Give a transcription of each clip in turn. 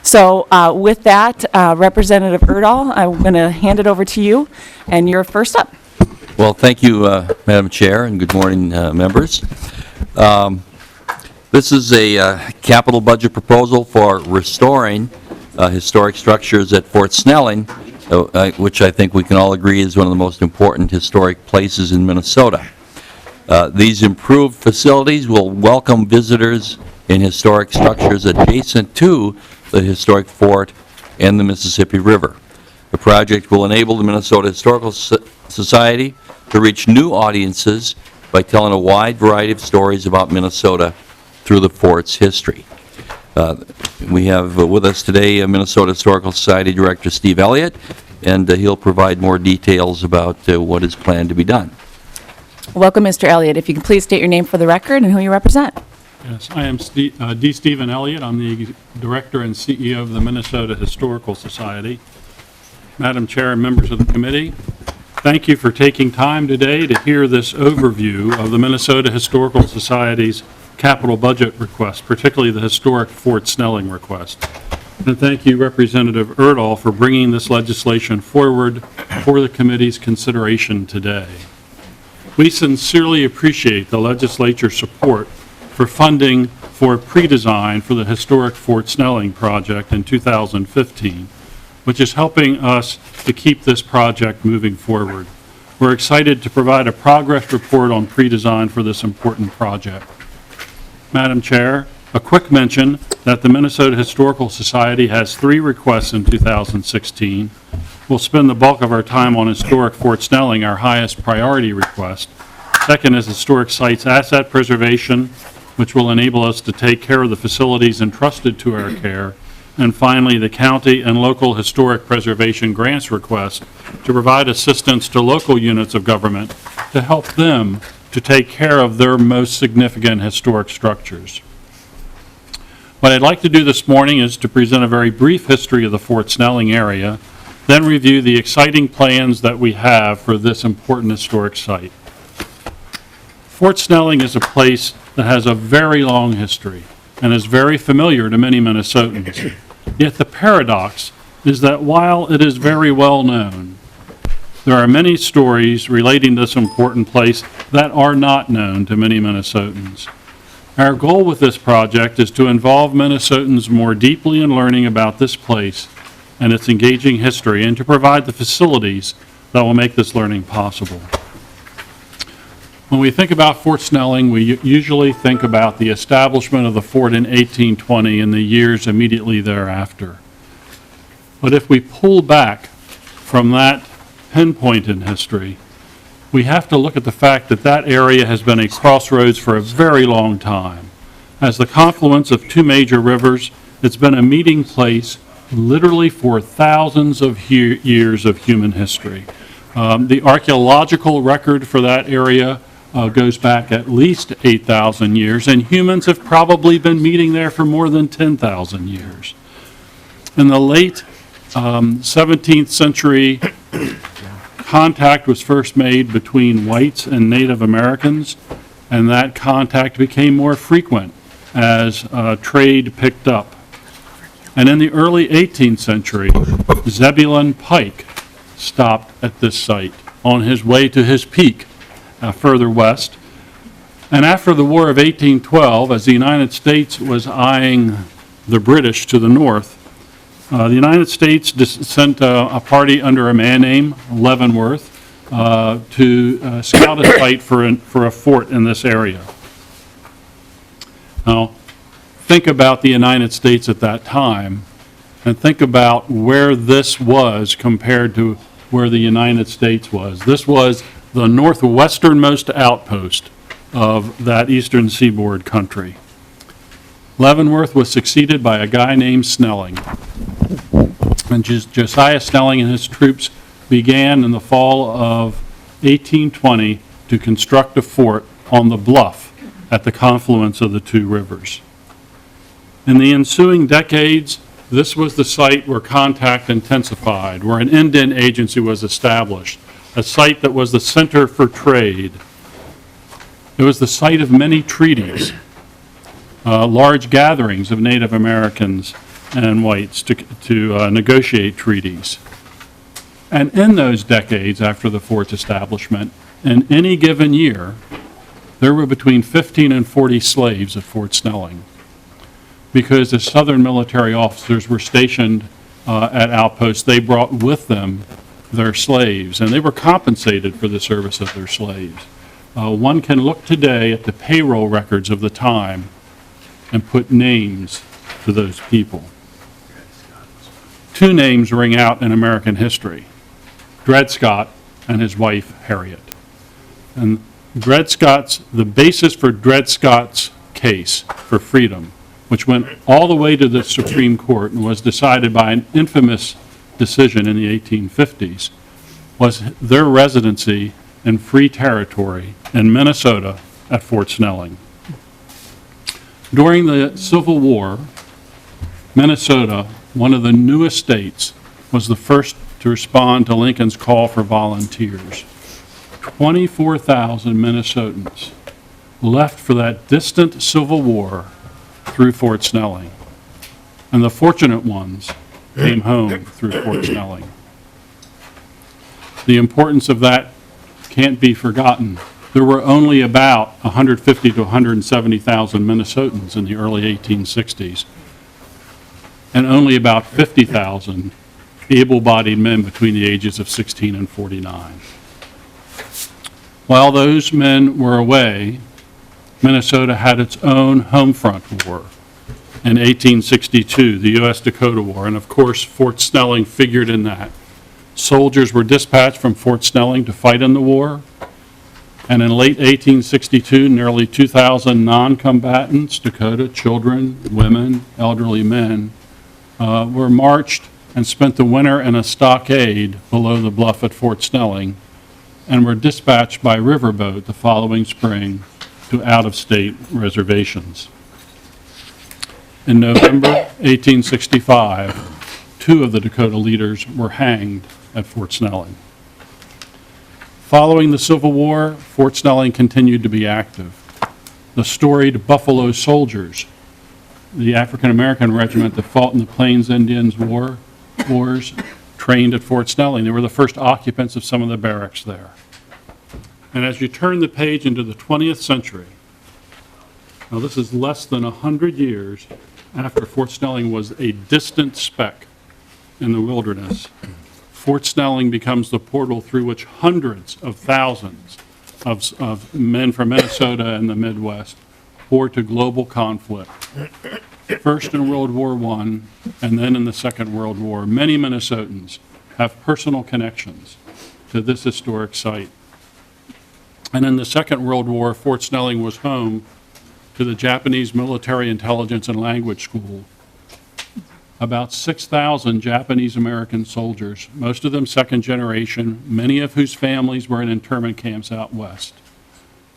So with that, Representative Erdahl, I'm going to hand it over to you, and you're first up. Well, thank you, Madam Chair, and good morning, members. This is a capital budget proposal for restoring historic structures at Fort Snelling, which I think we can all agree is one of the most important historic places in Minnesota. These improved facilities will welcome visitors in historic structures adjacent to the historic fort and the Mississippi River. The project will enable the Minnesota Historical Society to reach new audiences by telling a wide variety of stories about Minnesota through the fort's history. We have with us today Minnesota Historical Society Director Steve Elliott, and he'll provide more details about what is planned to be done. Welcome, Mr. Elliott. If you can please state your name for the record and who you represent. Yes, I am D. Stephen Elliott. I'm the Director and CEO of the Minnesota Historical Society. Madam Chair and members of the committee, thank you for taking time today to hear this overview of the Minnesota Historical Society's capital budget request, particularly the Historic Fort Snelling request. And thank you, Representative Erdahl, for bringing this legislation forward for the committee's consideration today. We sincerely appreciate the legislature's support for funding for pre-design for the Historic Fort Snelling project in 2015, which is helping us to keep this project moving forward. We're excited to provide a progress report on pre-design for this important project. Madam Chair, a quick mention that the Minnesota Historical Society has 3 requests in 2016. We'll spend the bulk of our time on Historic Fort Snelling, our highest priority request. Second is Historic Sites Asset Preservation, which will enable us to take care of the facilities entrusted to our care. And finally, the county and local historic preservation grants request to provide assistance to local units of government to help them to take care of their most significant historic structures. What I'd like to do this morning is to present a very brief history of the Fort Snelling area, then review the exciting plans that we have for this important historic site. Fort Snelling is a place that has a very long history and is very familiar to many Minnesotans. Yet the paradox is that while it is very well known, there are many stories relating to this important place that are not known to many Minnesotans. Our goal with this project is to involve Minnesotans more deeply in learning about this place and its engaging history, and to provide the facilities that will make this learning possible. When we think about Fort Snelling, we usually think about the establishment of the fort in 1820 and the years immediately thereafter. But if we pull back from that pinpoint in history, we have to look at the fact that that area has been a crossroads for a very long time. As the confluence of 2 major rivers, it's been a meeting place literally for thousands of years of human history. The archaeological record for that area goes back at least 8,000 years, and humans have probably been meeting there for more than 10,000 years. In the late 17th century, contact was first made between whites and Native Americans, and that contact became more frequent as trade picked up. And in the early 18th century, Zebulon Pike stopped at this site on his way to his peak further west. And after the War of 1812, as the United States was eyeing the British to the north, the United States sent a party under a man named Leavenworth to scout a site for a fort in this area. Now, think about the United States at that time, and think about where this was compared to where the United States was. This was the northwesternmost outpost of that eastern seaboard country. Leavenworth was succeeded by a guy named Snelling. And Josiah Snelling and his troops began in the fall of 1820 to construct a fort on the bluff at the confluence of the 2 rivers. In the ensuing decades, this was the site where contact intensified, where an indent agency was established, a site that was the center for trade. It was the site of many treaties, large gatherings of Native Americans, and whites to negotiate treaties. And in those decades after the fort's establishment, in any given year, there were between 15 and 40 slaves at Fort Snelling, because the Southern military officers were stationed at outposts. They brought with them their slaves, and they were compensated for the service of their slaves. One can look today at the payroll records of the time and put names to those people. Two names ring out in American history: Dred Scott and his wife, Harriet. And the basis for Dred Scott's case for freedom, which went all the way to the Supreme Court and was decided by an infamous decision in the 1850s, was their residency in free territory in Minnesota at Fort Snelling. During the Civil War, Minnesota, one of the newest states, was the first to respond to Lincoln's call for volunteers. 24,000 Minnesotans left for that distant Civil War through Fort Snelling, and the fortunate ones came home through Fort Snelling. The importance of that can't be forgotten. There were only about 150 to 170,000 Minnesotans in the early 1860s, and only about 50,000 able-bodied men between the ages of 16 and 49. While those men were away, Minnesota had its own home front war. In 1862, the U.S.-Dakota War, and of course Fort Snelling figured in that. Soldiers were dispatched from Fort Snelling to fight in the war, and in late 1862, nearly 2,000 non-combatants, Dakota, children, women, elderly men, were marched and spent the winter in a stockade below the bluff at Fort Snelling, and were dispatched by riverboat the following spring to out-of-state reservations. In November 1865, two of the Dakota leaders were hanged at Fort Snelling. Following the Civil War, Fort Snelling continued to be active. The storied Buffalo Soldiers, the African-American regiment that fought in the Plains Indians wars, trained at Fort Snelling. They were the first occupants of some of the barracks there. And as you turn the page into the 20th century, now this is less than 100 years after Fort Snelling was a distant speck in the wilderness, Fort Snelling becomes the portal through which hundreds of thousands of men from Minnesota and the Midwest pour to global conflict. First in World War I, and then in the Second World War, many Minnesotans have personal connections to this historic site. And in the Second World War, Fort Snelling was home to the Japanese Military Intelligence and Language School. About 6,000 Japanese American soldiers, most of them second generation, many of whose families were in internment camps out west,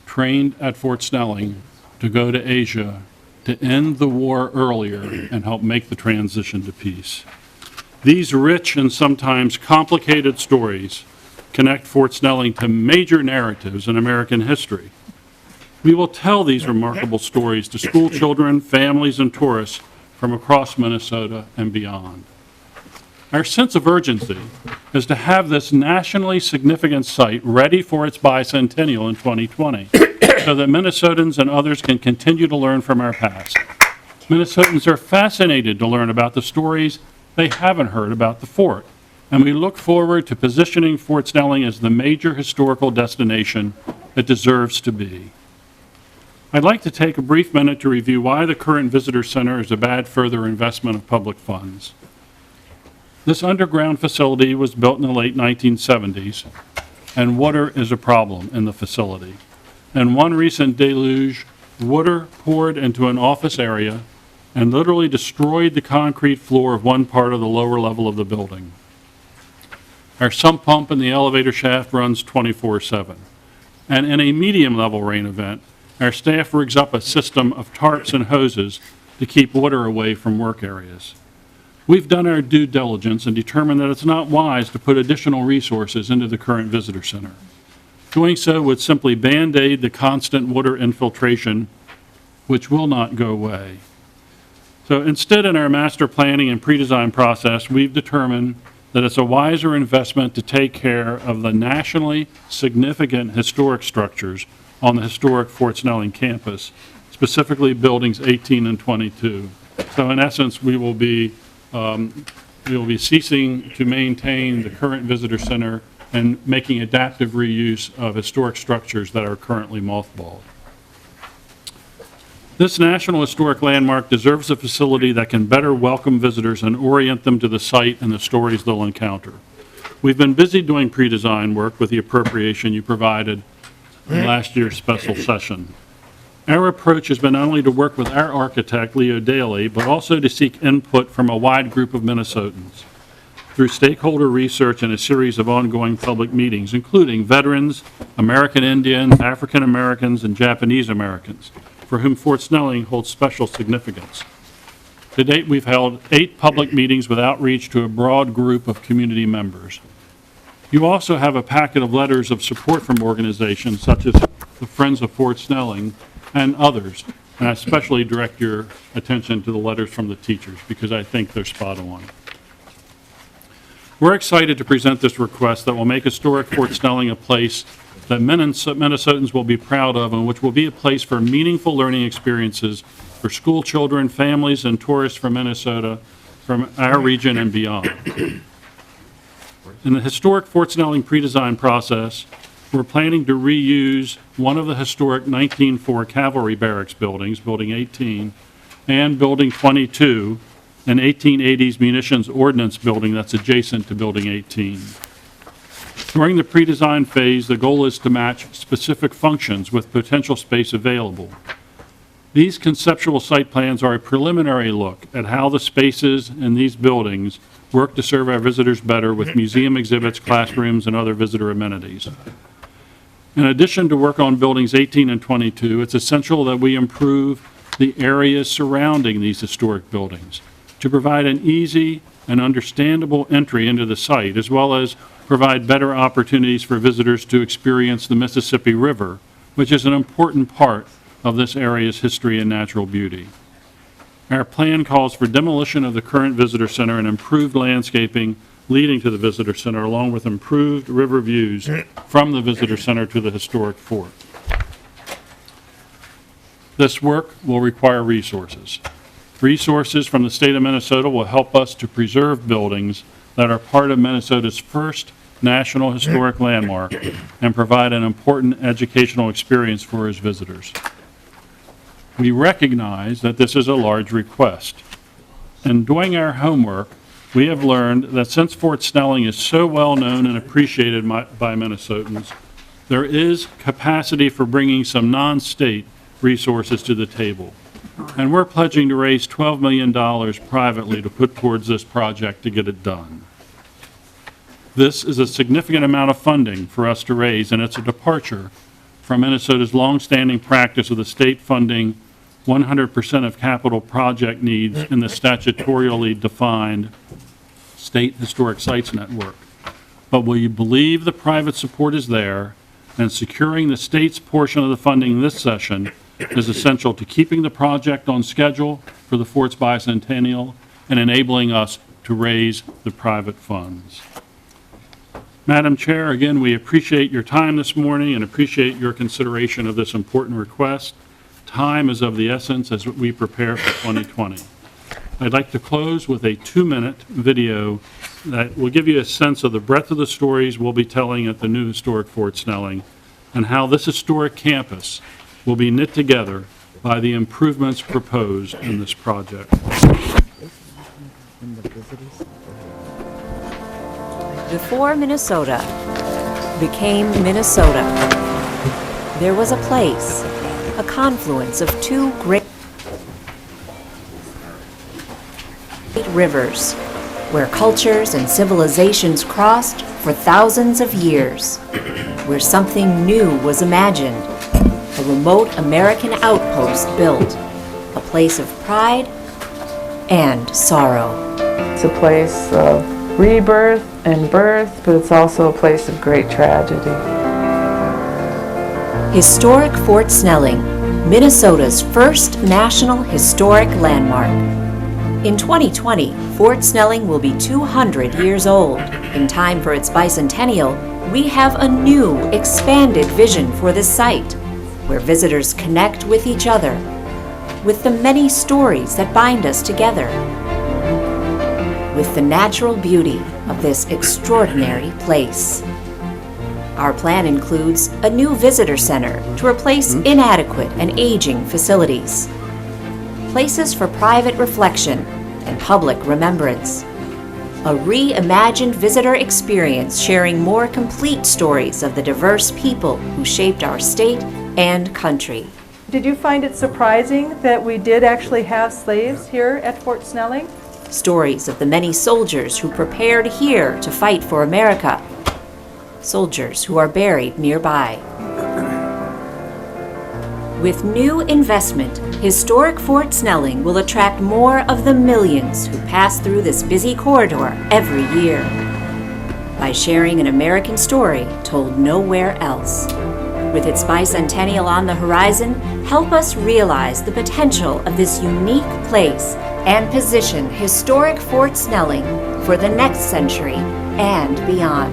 trained at Fort Snelling to go to Asia to end the war earlier and help make the transition to peace. These rich and sometimes complicated stories connect Fort Snelling to major narratives in American history. We will tell these remarkable stories to school children, families, and tourists from across Minnesota and beyond. Our sense of urgency is to have this nationally significant site ready for its bicentennial in 2020 so that Minnesotans and others can continue to learn from our past. Minnesotans are fascinated to learn about the stories they haven't heard about the fort, and we look forward to positioning Fort Snelling as the major historical destination it deserves to be. I'd like to take a brief minute to review why the current visitor center is a bad further investment of public funds. This underground facility was built in the late 1970s, and water is a problem in the facility. In one recent deluge, water poured into an office area and literally destroyed the concrete floor of one part of the lower level of the building. Our sump pump in the elevator shaft runs 24/7, and in a medium-level rain event, our staff rigs up a system of tarps and hoses to keep water away from work areas. We've done our due diligence and determined that it's not wise to put additional resources into the current visitor center. Doing so would simply band-aid the constant water infiltration, which will not go away. So instead, in our master planning and pre-design process, we've determined that it's a wiser investment to take care of the nationally significant historic structures on the historic Fort Snelling campus, specifically buildings 18 and 22. So in essence, we will be ceasing to maintain the current visitor center and making adaptive reuse of historic structures that are currently mothballed. This National Historic Landmark deserves a facility that can better welcome visitors and orient them to the site and the stories they'll encounter. We've been busy doing pre-design work with the appropriation you provided in last year's special session. Our approach has been not only to work with our architect, Leo Daly, but also to seek input from a wide group of Minnesotans through stakeholder research and a series of ongoing public meetings, including veterans, American Indians, African Americans, and Japanese Americans, for whom Fort Snelling holds special significance. To date, we've held 8 public meetings with outreach to a broad group of community members. You also have a packet of letters of support from organizations such as the Friends of Fort Snelling and others, and I especially direct your attention to the letters from the teachers because I think they're spot on. We're excited to present this request that will make historic Fort Snelling a place that Minnesotans will be proud of and which will be a place for meaningful learning experiences for school children, families, and tourists from Minnesota, from our region and beyond. In the historic Fort Snelling pre-design process, we're planning to reuse one of the historic 1904 Cavalry Barracks buildings, Building 18, and Building 22, an 1880s munitions ordnance building that's adjacent to Building 18. During the pre-design phase, the goal is to match specific functions with potential space available. These conceptual site plans are a preliminary look at how the spaces in these buildings work to serve our visitors better with museum exhibits, classrooms, and other visitor amenities. In addition to work on buildings 18 and 22, it's essential that we improve the areas surrounding these historic buildings to provide an easy and understandable entry into the site, as well as provide better opportunities for visitors to experience the Mississippi River, which is an important part of this area's history and natural beauty. Our plan calls for demolition of the current visitor center and improved landscaping leading to the visitor center, along with improved river views from the visitor center to the historic fort. This work will require resources. Resources from the state of Minnesota will help us to preserve buildings that are part of Minnesota's first National Historic Landmark and provide an important educational experience for its visitors. We recognize that this is a large request. In doing our homework, we have learned that since Fort Snelling is so well known and appreciated by Minnesotans, there is capacity for bringing some non-state resources to the table. And we're pledging to raise $12 million privately to put towards this project to get it done. This is a significant amount of funding for us to raise, and it's a departure from Minnesota's longstanding practice of the state funding 100% of capital project needs in the statutorily defined State Historic Sites Network. But we believe the private support is there, and securing the state's portion of the funding this session is essential to keeping the project on schedule for the fort's bicentennial and enabling us to raise the private funds. Madam Chair, again, we appreciate your time this morning and appreciate your consideration of this important request. Time is of the essence as we prepare for 2020. I'd like to close with a 2-minute video that will give you a sense of the breadth of the stories we'll be telling at the new historic Fort Snelling and how this historic campus will be knit together by the improvements proposed in this project. Before Minnesota became Minnesota, there was a place, a confluence of two great rivers, where cultures and civilizations crossed for thousands of years, where something new was imagined, a remote American outpost built, a place of pride and sorrow. It's a place of rebirth and birth, but it's also a place of great tragedy. Historic Fort Snelling, Minnesota's first National Historic Landmark. In 2020, Fort Snelling will be 200 years old. In time for its bicentennial, we have a new, expanded vision for this site, where visitors connect with each other, with the many stories that bind us together, with the natural beauty of this extraordinary place. Our plan includes a new visitor center to replace inadequate and aging facilities, places for private reflection and public remembrance, a reimagined visitor experience sharing more complete stories of the diverse people who shaped our state and country. Did you find it surprising that we did actually have slaves here at Fort Snelling? Stories of the many soldiers who prepared here to fight for America, soldiers who are buried nearby. With new investment, Historic Fort Snelling will attract more of the millions who pass through this busy corridor every year by sharing an American story told nowhere else. With its bicentennial on the horizon, help us realize the potential of this unique place and position Historic Fort Snelling for the next century and beyond.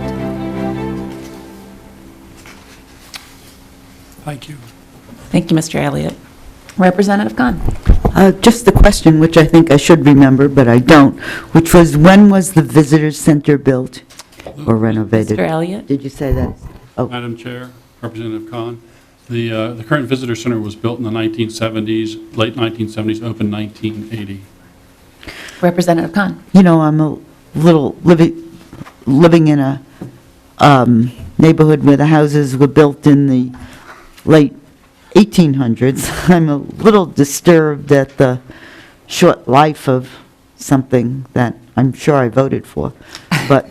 Thank you. Thank you, Mr. Elliott. Representative Khan. Just the question, which I think I should remember, but I don't, which was, when was the visitor center built or renovated? Mr. Elliott. Did you say that? Oh, Madam Chair, Representative Khan, the current visitor center was built in the 1970s, late 1970s, opened 1980. Representative Khan. you know, I'm a little living in a neighborhood where the houses were built in the late 1800s. I'm a little disturbed at the short life of something that I'm sure I voted for. But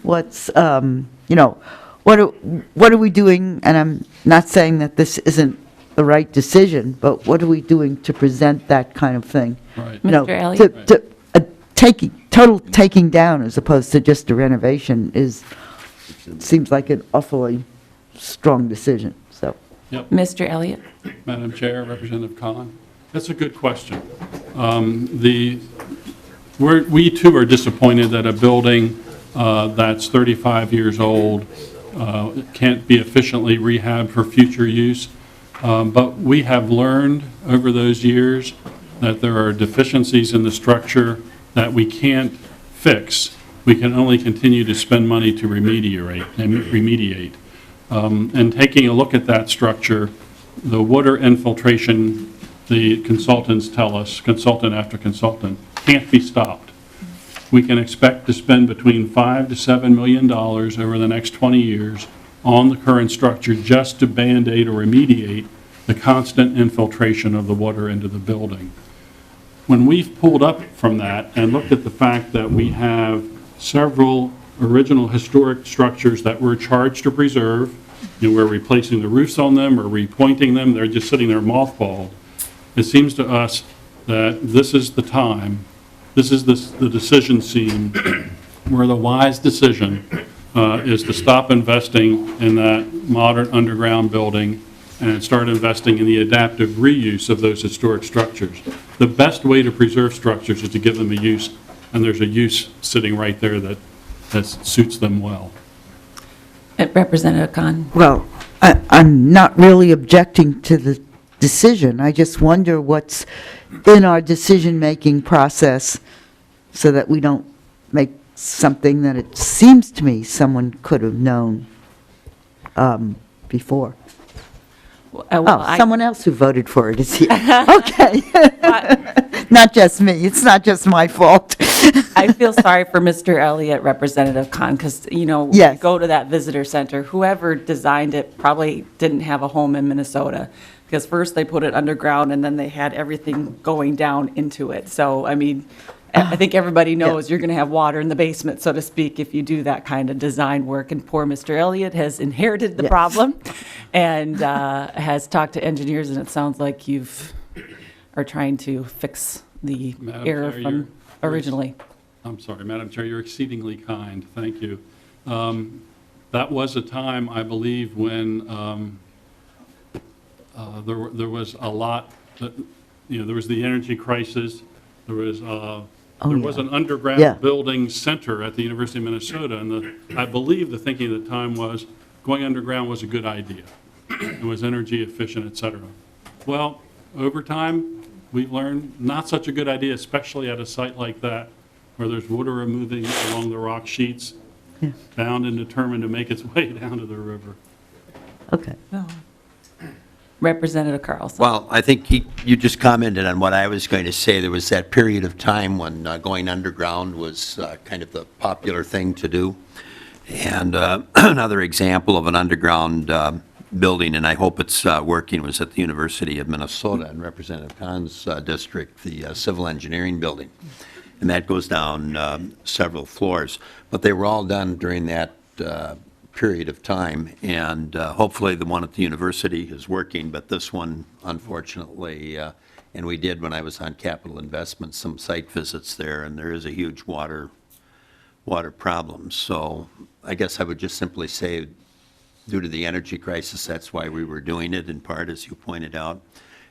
what's, you know, what are we doing? And I'm not saying that this isn't the right decision, but what are we doing to present that kind of thing? Right. You know, Mr. Elliott? to total taking down as opposed to just a renovation seems like an awfully strong decision, so. Mr. Elliott. Madam Chair, Representative Khan, that's a good question. We too are disappointed that a building that's 35 years old can't be efficiently rehabbed for future use. But we have learned over those years that there are deficiencies in the structure that we can't fix. We can only continue to spend money to remediate. And taking a look at that structure, the water infiltration, the consultants tell us, consultant after consultant, can't be stopped. We can expect to spend between $5 to $7 million over the next 20 years on the current structure just to Band-Aid or remediate the constant infiltration of the water into the building. When we've pulled up from that and looked at the fact that we have several original historic structures that we're charged to preserve, and we're replacing the roofs on them or repointing them, they're just sitting there mothballed, it seems to us that this is the time, this is the decision scene where the wise decision is to stop investing in that modern underground building and start investing in the adaptive reuse of those historic structures. The best way to preserve structures is to give them a use, and there's a use sitting right there that suits them well. Representative Khan. Well, I'm not really objecting to the decision. I just wonder what's in our decision-making process so that we don't make something that it seems to me someone could have known before. Someone else who voted for it is here. Okay. Not just me. It's not just my fault. I feel sorry for Mr. Elliott, Representative Khan, because, you know, Yes. go to that visitor center, whoever designed it probably didn't have a home in Minnesota, because first they put it underground and then they had everything going down into it. So, I mean, I think everybody knows you're going to have water in the basement, so to speak, if you do that kind of design work. And poor Mr. Elliott has inherited the problem and has talked to engineers, and it sounds like are trying to fix the Madam error Chair, from originally. I'm sorry, Madam Chair, you're exceedingly kind. Thank you. That was a time, I believe, when there was a lot, there was the energy crisis. There was, yeah. an Yeah. underground building center at the University of Minnesota, and I believe the thinking at the time was going underground was a good idea. It was energy efficient, et cetera. Well, over time, we've learned not such a good idea, especially at a site like that, where there's water moving along the rock sheets, bound and determined to make its way down to the river. Okay. Representative Carlson. Well, I think you just commented on what I was going to say. There was that period of time when going underground was kind of the popular thing to do. And another example of an underground building, and I hope it's working, was at the University of Minnesota in Representative Kahn's district, the civil engineering building. And that goes down several floors. But they were all done during that period of time, and hopefully the one at the university is working, but this one, unfortunately, and we did, when I was on capital investment, some site visits there, and there is a huge water problem. So I guess I would just simply say, due to the energy crisis, that's why we were doing it, in part, as you pointed out.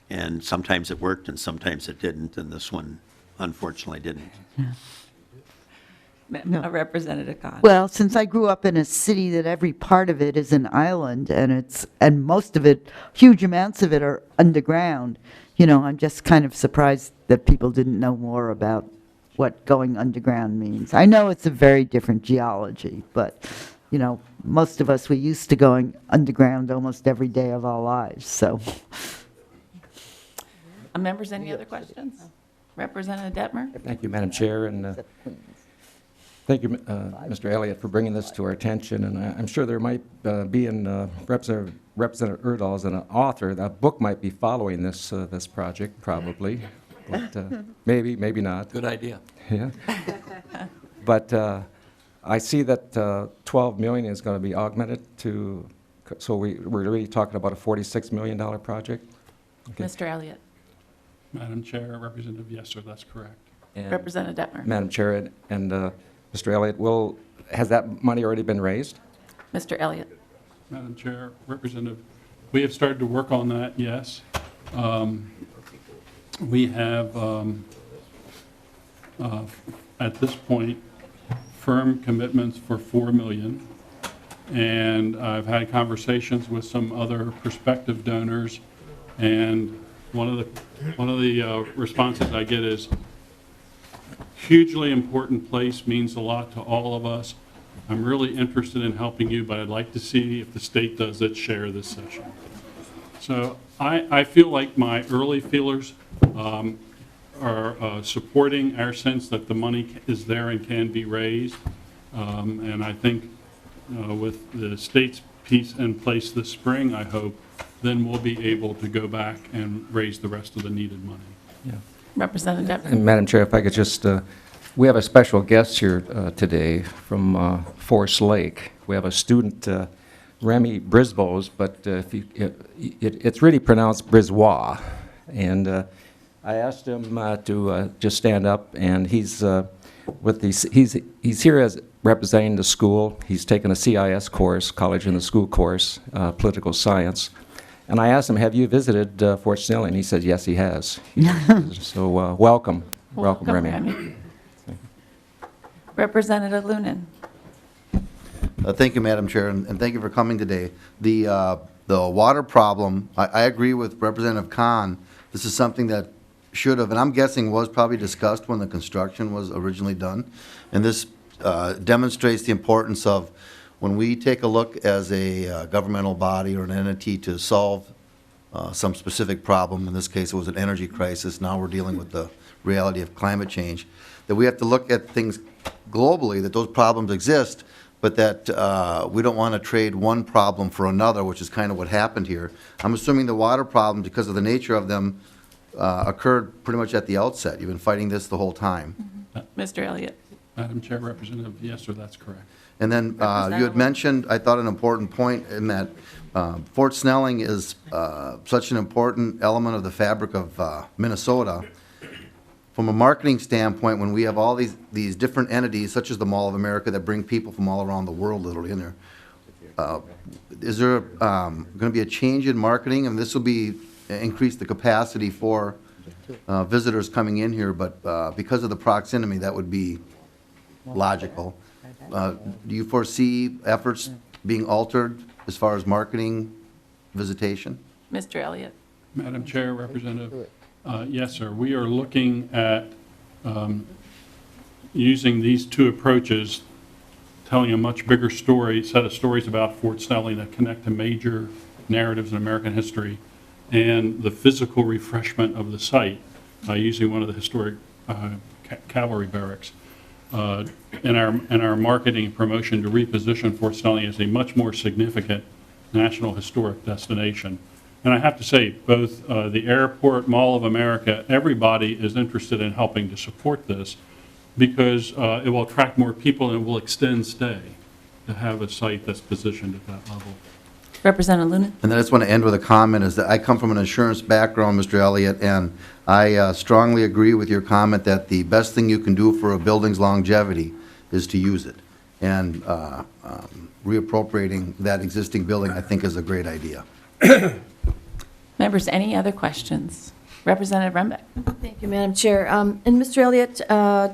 And sometimes it worked and sometimes it didn't, and this one unfortunately didn't. Representative Kahn. Well, since I grew up in a city that every part of it is an island, and most of it, huge amounts of it are underground, I'm just kind of surprised that people didn't know more about what going underground means. I know it's a very different geology, but, most of us, we're used to going underground almost every day of our lives, so. Members, any other questions? Representative Detmer? Thank you, Madam Chair, and thank you, Mr. Elliott, for bringing this to our attention. And I'm sure there might be in Representative Erdahl as an author, that book might be following this project, probably, but maybe not. Good idea. Yeah. But I see that 12 million is going to be augmented to, so we're really talking about a $46 million project? Okay. Mr. Elliott? Madam Chair, Representative, yes, sir, that's correct. And Representative Detmer? Madam Madam Chair, and Mr. Elliott, has that money already been raised? Mr. Elliott? Madam Chair, Representative, we have started to work on that, yes. We have, at this point, firm commitments for $4 million, and I've had conversations with some other prospective donors, and one of the responses I get is, hugely important place, means a lot to all of us. I'm really interested in helping you, but I'd like to see if the state does its share of this session. So I feel like my early feelers are supporting our sense that the money is there and can be raised. And I think with the state's piece in place this spring, I hope, then we'll be able to go back and raise the rest of the needed money. Yeah. Representative Detmer? And Madam Chair, if I could just, we have a special guest here today from Forest Lake. We have a student, Remy Brisbois, but it's really pronounced Brisbois. And I asked him to just stand up, and he's here as representing the school. He's taken a CIS course, College in the School course, political science. And I asked him, have you visited Fort Snelling? He said, yes, he has. So welcome. Welcome, Remy. Representative Lunan? Thank you, Madam Chair, and thank you for coming today. The water problem, I agree with Representative Kahn. This is something that should have, and I'm guessing was probably discussed when the construction was originally done. And this demonstrates the importance of, when we take a look as a governmental body or an entity to solve some specific problem, in this case it was an energy crisis, now we're dealing with the reality of climate change, that we have to look at things globally, that those problems exist, but that we don't want to trade one problem for another, which is kind of what happened here. I'm assuming the water problems, because of the nature of them, occurred pretty much at the outset. You've been fighting this the whole time. Mr. Elliott? Madam Chair, Representative, yes, sir, that's correct. And then you had mentioned, I thought, an important point in that Fort Snelling is such an important element of the fabric of Minnesota. From a marketing standpoint, when we have all these different entities, such as the Mall of America, that bring people from all around the world literally in there, is there going to be a change in marketing? And this will increase the capacity for visitors coming in here, but because of the proximity, that would be logical. Do you foresee efforts being altered as far as marketing visitation? Mr. Elliott? Madam Chair, Representative, yes, sir. We are looking at using these two approaches, telling a much bigger story, set of stories about Fort Snelling that connect to major narratives in American history, and the physical refreshment of the site by using one of the historic cavalry barracks in our marketing and promotion to reposition Fort Snelling as a much more significant national historic destination. And I have to say, both the airport, Mall of America, everybody is interested in helping to support this because it will attract more people and will extend stay to have a site that's positioned at that level. Representative Lunan? And then I just want to end with a comment, is that I come from an insurance background, Mr. Elliott, and I strongly agree with your comment that the best thing you can do for a building's longevity is to use it. And reappropriating that existing building, I think, is a great idea. Members, any other questions? Representative Rembeck? Thank you, Madam Chair. And Mr. Elliott,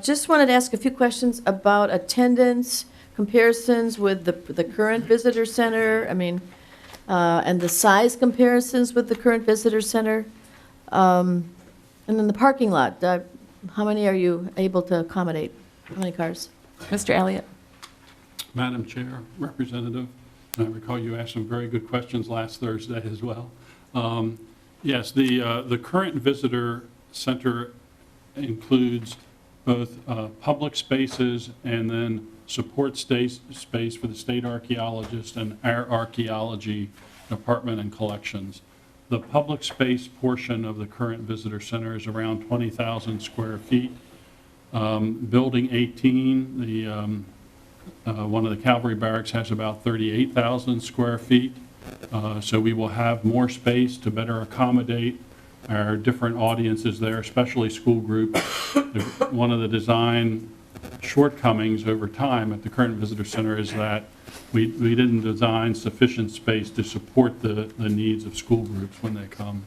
just wanted to ask a few questions about attendance, comparisons with the current visitor center, and the size comparisons with the current visitor center. And then the parking lot, how many are you able to accommodate? How many cars? Mr. Elliott? Madam Chair, Representative, and I recall you asked some very good questions last Thursday as well. Yes, the current visitor center includes both public spaces and then support space for the state archaeologist and our archaeology department and collections. The public space portion of the current visitor center is around 20,000 square feet. Building 18, one of the cavalry barracks has about 38,000 square feet. So we will have more space to better accommodate our different audiences there, especially school groups. One of the design shortcomings over time at the current visitor center is that we didn't design sufficient space to support the needs of school groups when they come.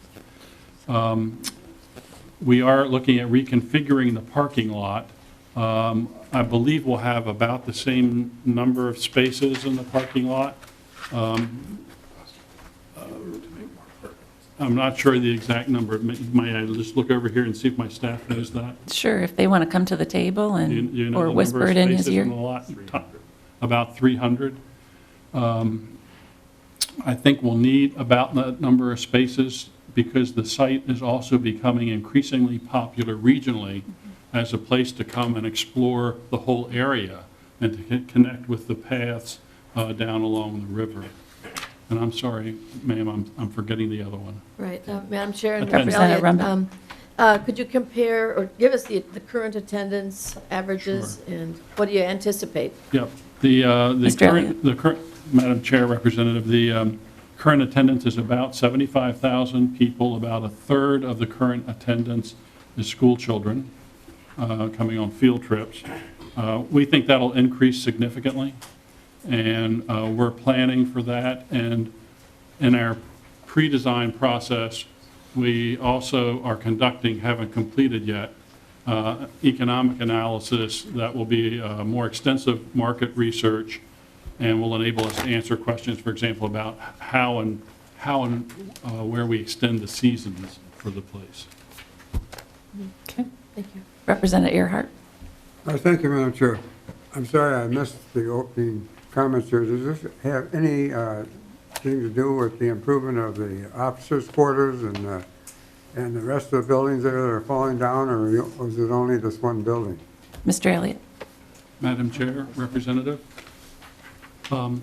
We are looking at reconfiguring the parking lot. I believe we'll have about the same number of spaces in the parking lot. I'm not sure the exact number. May I just look over here and see if my staff knows that? Sure, if they want to come to the table and, You know or the whisper number of it in his spaces ear. in the lot? About 300. I think we'll need about that number of spaces because the site is also becoming increasingly popular regionally as a place to come and explore the whole area and to connect with the paths down along the river. And I'm sorry, ma'am, I'm forgetting the other one. Right, Madam Chair and Representative Elliott, could you compare or give us the current attendance averages and what do you anticipate? Yep. The current, Madam Chair, Representative, the current attendance is about 75,000 people. About a third of the current attendance is school children coming on field trips. We think that'll increase significantly, and we're planning for that. And in our pre-design process, we also are conducting, haven't completed yet, economic analysis that will be more extensive market research and will enable us to answer questions, for example, about how and where we extend the seasons for the place. Okay. Thank you. Representative Earhart? Thank you, Madam Chair. I'm sorry I missed the opening comments here. Does this have any thing to do with the improvement of the officers' quarters and the rest of the buildings there that are falling down, or was it only this one building? Mr. Elliott? Madam Chair, Representative,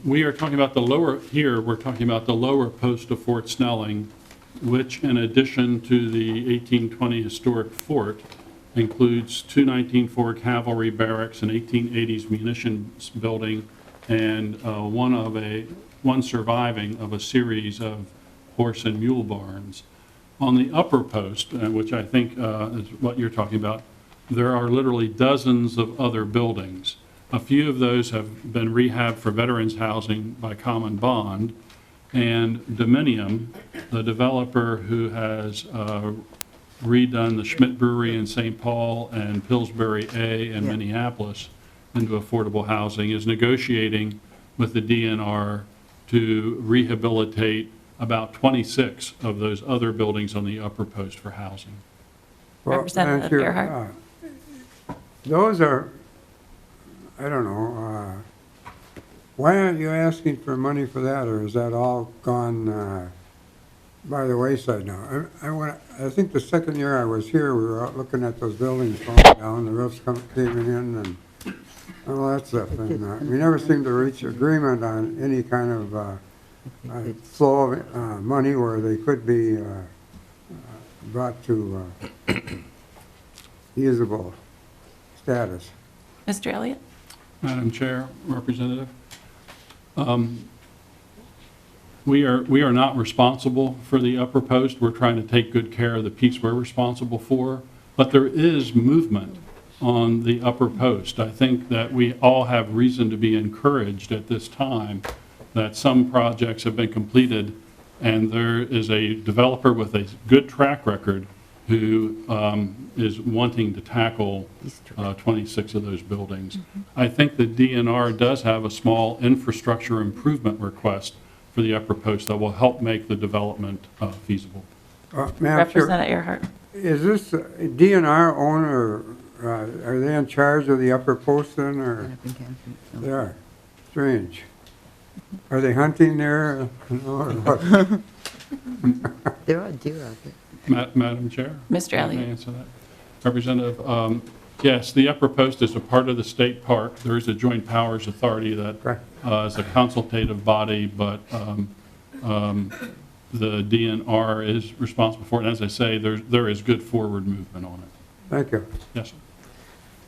we are talking about the lower, here we're talking about the lower post of Fort Snelling, which in addition to the 1820 historic fort, includes two 1904 cavalry barracks, an 1880s munitions building, and one surviving of a series of horse and mule barns. On the upper post, which I think is what you're talking about, there are literally dozens of other buildings. A few of those have been rehabbed for veterans housing by common bond, and Dominium, the developer who has redone the Schmidt Brewery in St. Paul and Pillsbury A in Minneapolis into affordable housing, is negotiating with the DNR to rehabilitate about 26 of those other buildings on the Upper Post for housing. Well, Representative thank you. Earhart. Those are, I don't know, why aren't you asking for money for that, or is that all gone by the wayside now? I think the second year I was here, we were out looking at those buildings falling down, the roofs caving in, and all that stuff. And we never seemed to reach agreement on any kind of flow of money where they could be brought to usable status. Mr. Elliott? Madam Chair, Representative, we are not responsible for the Upper Post. We're trying to take good care of the piece we're responsible for, but there is movement on the Upper Post. I think that we all have reason to be encouraged at this time that some projects have been completed, and there is a developer with a good track record who is wanting to tackle 26 of those buildings. I think the DNR does have a small infrastructure improvement request for the Upper Post that will help make the development feasible. Madam Chair, Representative Earhart. is this DNR owner, are they in charge of the Upper Post then, or? They are. Strange. Are they hunting there? Or what? There are deer out there. Madam Chair? Mr. Can I Elliott. answer that? Representative, yes, the Upper Post is a part of the state park. There is a joint powers authority that is a consultative body, but the DNR is responsible for it. And as I say, there is good forward movement on it. Thank you. Yes, sir.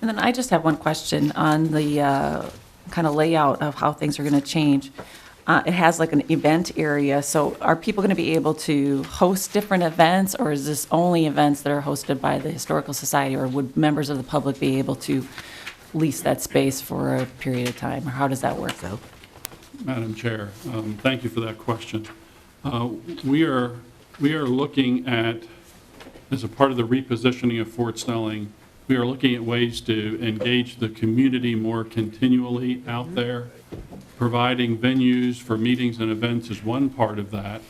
And then I just have one question on the kind of layout of how things are going to change. It has like an event area, so are people going to be able to host different events, or is this only events that are hosted by the Historical Society, or would members of the public be able to lease that space for a period of time, or how does that work out? Madam Chair, thank you for that question. We are looking at, as a part of the repositioning of Fort Snelling, we are looking at ways to engage the community more continually out there. Providing venues for meetings and events is one part of that.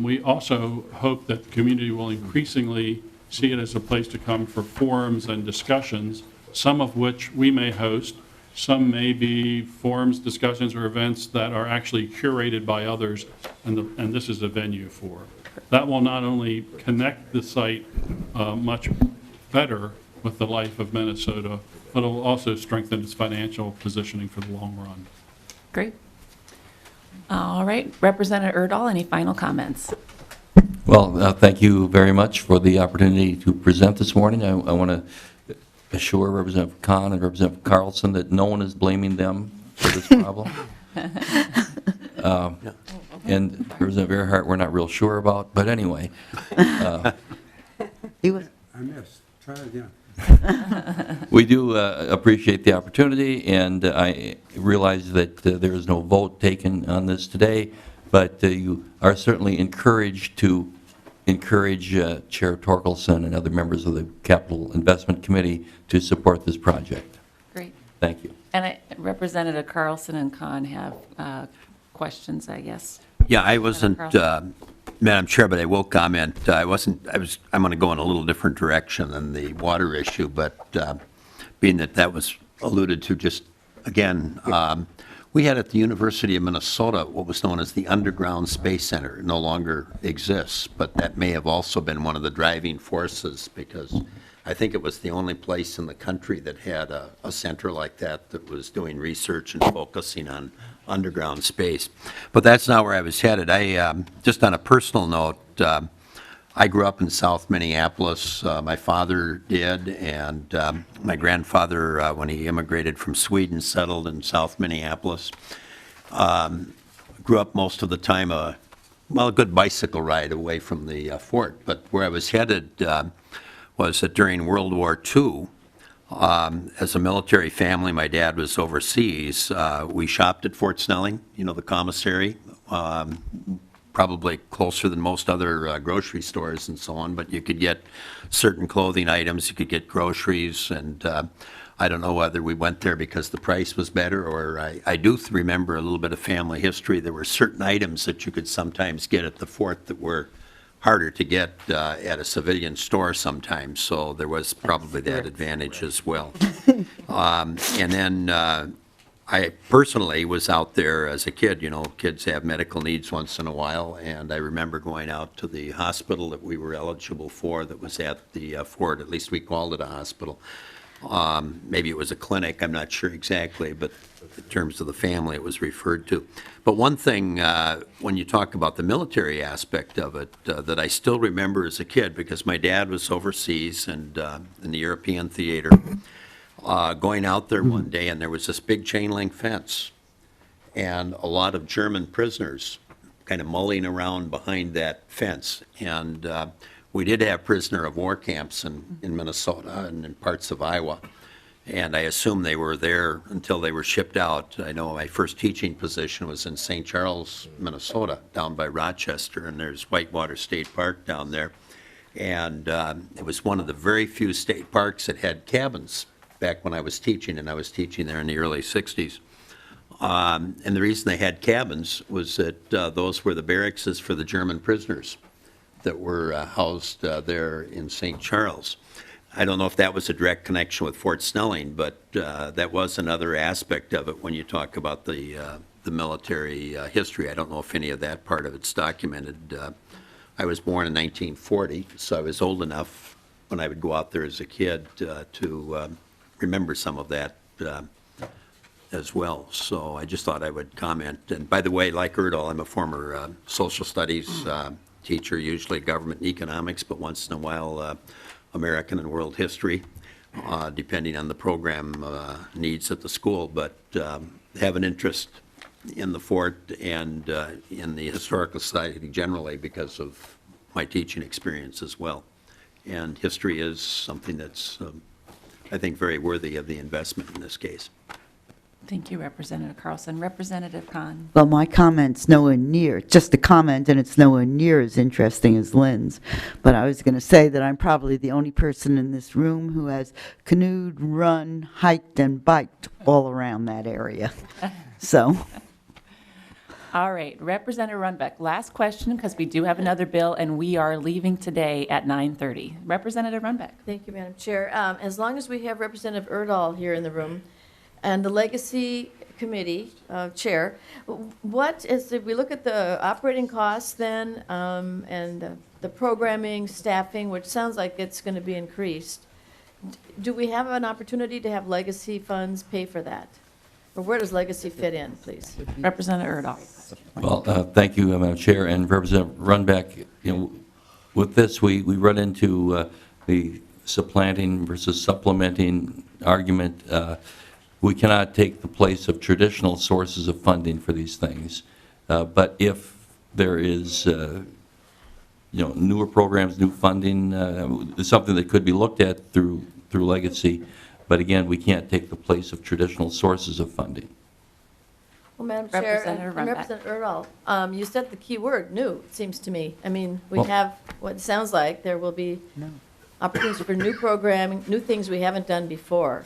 We also hope that the community will increasingly see it as a place to come for forums and discussions, some of which we may host. Some may be forums, discussions, or events that are actually curated by others, and this is a venue for. That will not only connect the site much better with the life of Minnesota, but it will also strengthen its financial positioning for the long run. Great. All right, Representative Erdahl, any final comments? Well, thank you very much for the opportunity to present this morning. I want to assure Representative Kahn and Representative Carlson that no one is blaming them for this problem. And Representative Earhart, we're not real sure about, but anyway. He was. I missed. Try again. We do appreciate the opportunity, and I realize that there is no vote taken on this today, but you are certainly encouraged to encourage Chair Torkelson and other members of the Capital Investment Committee to support this project. Great. Thank you. And Representative Carlson and Kahn have questions, I guess. Yeah, I wasn't, Madam Chair, but I will comment. I'm going to go in a little different direction than the water issue, but being that was alluded to just again, we had at the University of Minnesota what was known as the Underground Space Center. It no longer exists, but that may have also been one of the driving forces, because I think it was the only place in the country that had a center like that that was doing research and focusing on underground space. But that's not where I was headed. Just on a personal note, I grew up in South Minneapolis. My father did, and my grandfather, when he immigrated from Sweden, settled in South Minneapolis. Grew up most of the time, a good bicycle ride away from the fort. But where I was headed was that during World War II, as a military family, my dad was overseas. We shopped at Fort Snelling, the commissary. probably closer than most other grocery stores and so on, but you could get certain clothing items, you could get groceries, and I don't know whether we went there because the price was better, or I do remember a little bit of family history. There were certain items that you could sometimes get at the fort that were harder to get at a civilian store sometimes, so there was probably that advantage as well. And then I personally was out there as a kid. You know, kids have medical needs once in a while, and I remember going out to the hospital that we were eligible for that was at the fort. At least we called it a hospital. Maybe it was a clinic, I'm not sure exactly, but in terms of the family it was referred to. But one thing, when you talk about the military aspect of it, that I still remember as a kid, because my dad was overseas and in the European theater, going out there one day, and there was this big chain link fence, and a lot of German prisoners kind of mulling around behind that fence. And we did have prisoner of war camps in Minnesota and in parts of Iowa, and I assume they were there until they were shipped out. I know my first teaching position was in St. Charles, Minnesota, down by Rochester, and there's Whitewater State Park down there. And it was one of the very few state parks that had cabins back when I was teaching, and I was teaching there in the early 60s. And the reason they had cabins was that those were the barracks for the German prisoners that were housed there in St. Charles. I don't know if that was a direct connection with Fort Snelling, but that was another aspect of it when you talk about the military history. I don't know if any of that part of it's documented. I was born in 1940, so I was old enough when I would go out there as a kid to remember some of that as well. So I just thought I would comment. And by the way, like Erdahl, I'm a former social studies teacher, usually government and economics, but once in a while American and world history, depending on the program needs at the school. But have an interest in the fort and in the Historical Society generally because of my teaching experience as well. And history is something that's, I think, very worthy of the investment in this case. Thank you, Representative Carlson. Representative Kahn. Well, my comment's nowhere near, just a comment, and it's nowhere near as interesting as Lynn's. But I was going to say that I'm probably the only person in this room who has canoed, run, hiked, and biked all around that area. So. All right, Representative Runbeck, last question, because we do have another bill, and we are leaving today at 9:30. Representative Runbeck. Thank you, Madam Chair. As long as we have Representative Erdahl here in the room, and the Legacy Committee Chair, what is, if we look at the operating costs then, and the programming, staffing, which sounds like it's going to be increased, do we have an opportunity to have legacy funds pay for that? Or where does legacy fit in, please? Representative Erdahl. Well, thank you, Madam Chair, and Representative Runbeck. You know, with this, we run into the supplanting versus supplementing argument. We cannot take the place of traditional sources of funding for these things. But if there is, newer programs, new funding, it's something that could be looked at through Legacy. But again, we can't take the place of traditional sources of funding. Well, Madam Chair, Representative and Runbeck. Representative Erdahl, you said the key word, new, it seems to me. I mean, we have what sounds like there will be opportunities for new programming, new things we haven't done before.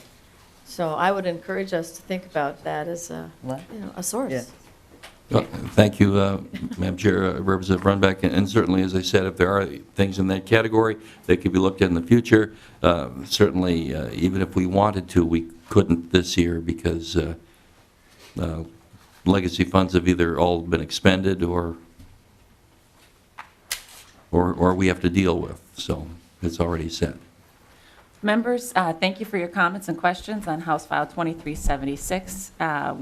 So I would encourage us to think about that as a source. Yeah. Well, thank you, Madam Chair, Representative Runbeck, and certainly, as I said, if there are things in that category that could be looked at in the future, certainly, even if we wanted to, we couldn't this year because legacy funds have either all been expended or we have to deal with, so it's already set. Members, thank you for your comments and questions on House File 2376.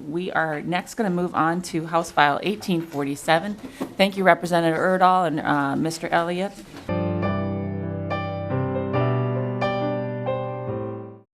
We are next going to move on to House File 1847. Thank you, Representative Erdahl and Mr. Elliott.